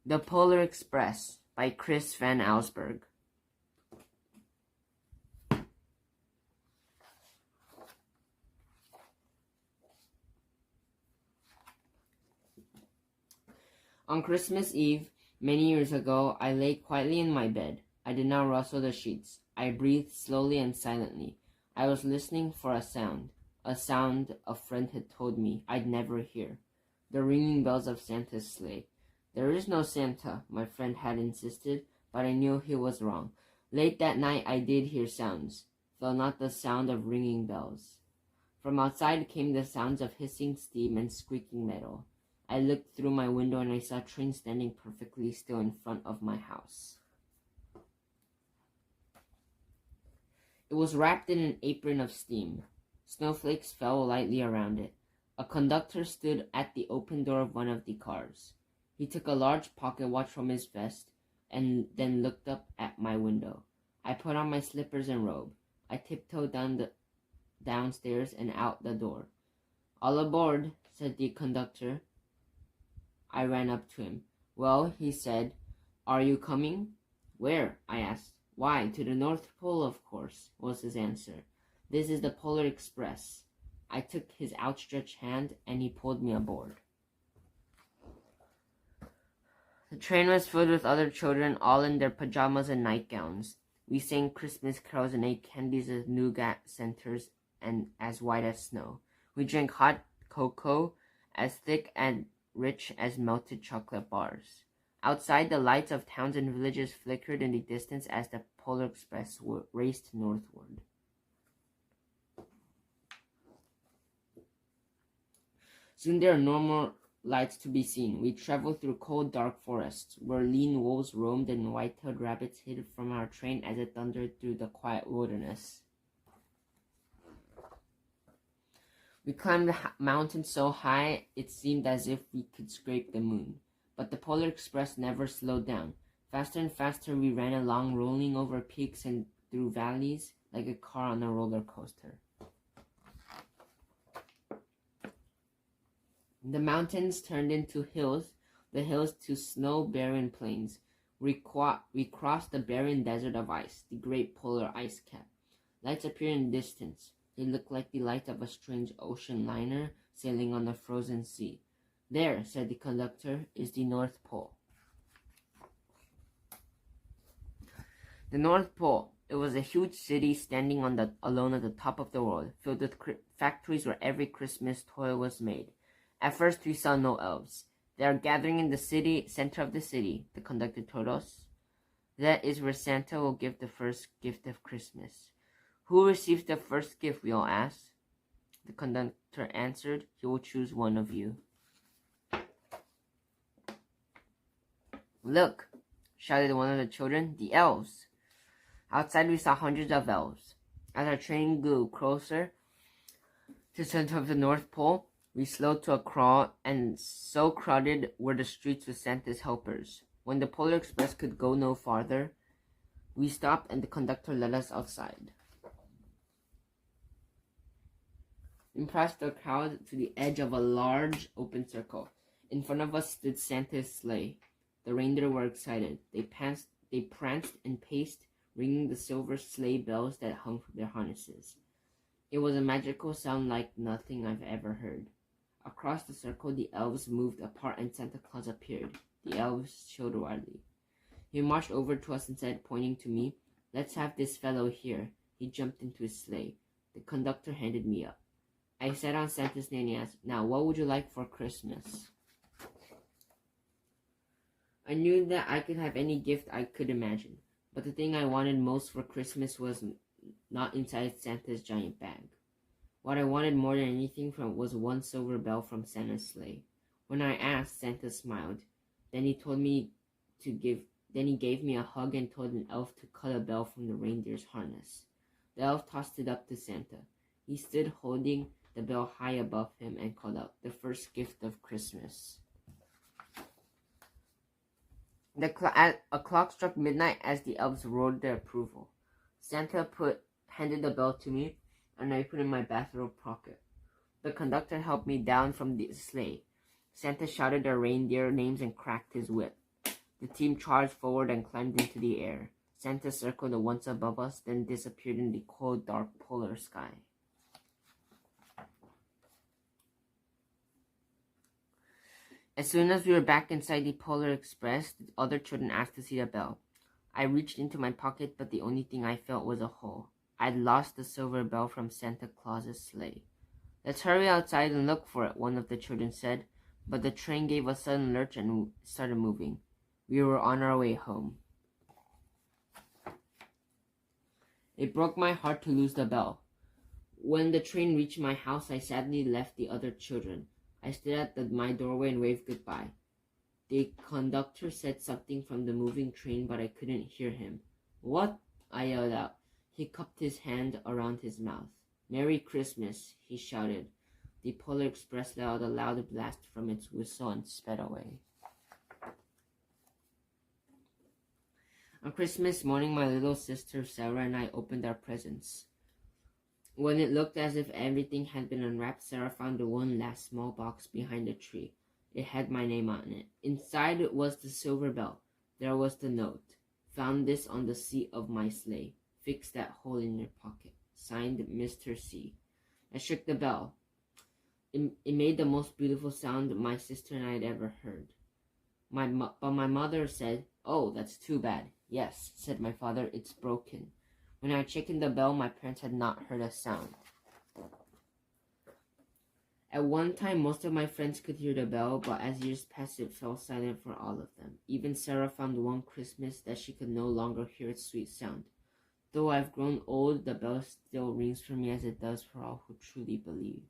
The Polar Express by Chris Van Allsburg. On Christmas Eve, many years ago, I lay quietly in my bed. I did not rustle the sheets. I breathed slowly and silently. I was listening for a sound a friend had told me I'd never hear. The ringing bells of Santa's sleigh. There is no Santa, my friend had insisted, but I knew he was wrong. Late that night I did hear sounds, though not the sound of ringing bells. From outside came the sounds of hissing steam and squeaking metal. I looked through my window and I saw a train standing perfectly still in front of my house. It was wrapped in an apron of steam. Snowflakes fell lightly around it. A conductor stood at the open door of one of the cars. He took a large pocket watch from his vest and then looked up at my window. I put on my slippers and robe. I tiptoed downstairs and out the door. "All aboard," said the conductor. I ran up to him. "Well," he said, "are you coming?" "Where?" I asked. "Why, to the North Pole, of course," was his answer. "This is the Polar Express." I took his outstretched hand and he pulled me aboard. The train was filled with other children, all in their pajamas and nightgowns. We sang Christmas carols and ate candies as nougat centers and as white as snow. We drank hot cocoa as thick and rich as melted chocolate bars. Outside, the lights of towns and villages flickered in the distance as the Polar Express raced northward. Soon there are no more lights to be seen. We traveled through cold, dark forests, where lean wolves roamed and white-tailed rabbits hid from our train as it thundered through the quiet wilderness. We climbed the mountain so high it seemed as if we could scrape the moon. But the Polar Express never slowed down. Faster and faster we ran along, rolling over peaks and through valleys like a car on a roller coaster. The mountains turned into hills, the hills to snow-barren plains. We crossed the barren desert of ice, the great polar ice cap. Lights appeared in the distance. They looked like the light of a strange ocean liner sailing on the frozen sea. "There," said the conductor, "is the North Pole." The North Pole. It was a huge city standing alone at the top of the world, filled with factories where every Christmas toy was made. At first we saw no elves. "They are gathering in the center of the city," the conductor told us. "That is where Santa will give the first gift of Christmas." "Who receives the first gift?" we all asked. The conductor answered, "He will choose one of you." "Look," shouted one of the children, "the elves." Outside we saw hundreds of elves. As our train grew closer to the center of the North Pole, we slowed to a crawl, and so crowded were the streets with Santa's helpers. When the Polar Express could go no farther, we stopped and the conductor led us outside. We passed the crowd to the edge of a large open circle. In front of us stood Santa's sleigh. The reindeer were excited. They pranced and paced, ringing the silver sleigh bells that hung from their harnesses. It was a magical sound like nothing I've ever heard. Across the circle, the elves moved apart and Santa Claus appeared. The elves chilled wildly. He marched over to us and said, pointing to me, "Let's have this fellow here." He jumped into his sleigh. The conductor handed me up. I sat on Santa's knee and he asked, "Now, what would you like for Christmas?" I knew that I could have any gift I could imagine, but the thing I wanted most for Christmas was not inside Santa's giant bag. What I wanted more than anything was one silver bell from Santa's sleigh. When I asked, Santa smiled. Then he gave me a hug and told an elf to cut a bell from the reindeer's harness. The elf tossed it up to Santa. He stood holding the bell high above him and called out, "The first gift of Christmas." A clock struck midnight as the elves roared their approval. Santa handed the bell to me, and I put it in my bathrobe pocket. The conductor helped me down from the sleigh. Santa shouted our reindeer names and cracked his whip. The team charged forward and climbed into the air. Santa circled once above us, then disappeared in the cold, dark polar sky. As soon as we were back inside the Polar Express, the other children asked to see the bell. I reached into my pocket, but the only thing I felt was a hole. I'd lost the silver bell from Santa Claus's sleigh. "Let's hurry outside and look for it," one of the children said, but the train gave a sudden lurch and started moving. We were on our way home. It broke my heart to lose the bell. When the train reached my house, I sadly left the other children. I stood at my doorway and waved goodbye. The conductor said something from the moving train, but I couldn't hear him. "What?" I yelled out. He cupped his hand around his mouth. "Merry Christmas," he shouted. The Polar Express let out a loud blast from its whistle and sped away. On Christmas morning, my little sister Sarah and I opened our presents. When it looked as if everything had been unwrapped, Sarah found the one last small box behind the tree. It had my name on it. Inside it was the silver bell. There was the note. "Found this on the seat of my sleigh. Fix that hole in your pocket. Signed, Mr. C." I shook the bell. It made the most beautiful sound my sister and I had ever heard. But my mother said, "Oh, that's too bad." "Yes," said my father, "it's broken." When I checked in the bell, my parents had not heard a sound. At one time, most of my friends could hear the bell, but as years passed, it fell silent for all of them. Even Sarah found one Christmas that she could no longer hear its sweet sound. Though I've grown old, the bell still rings for me as it does for all who truly believe.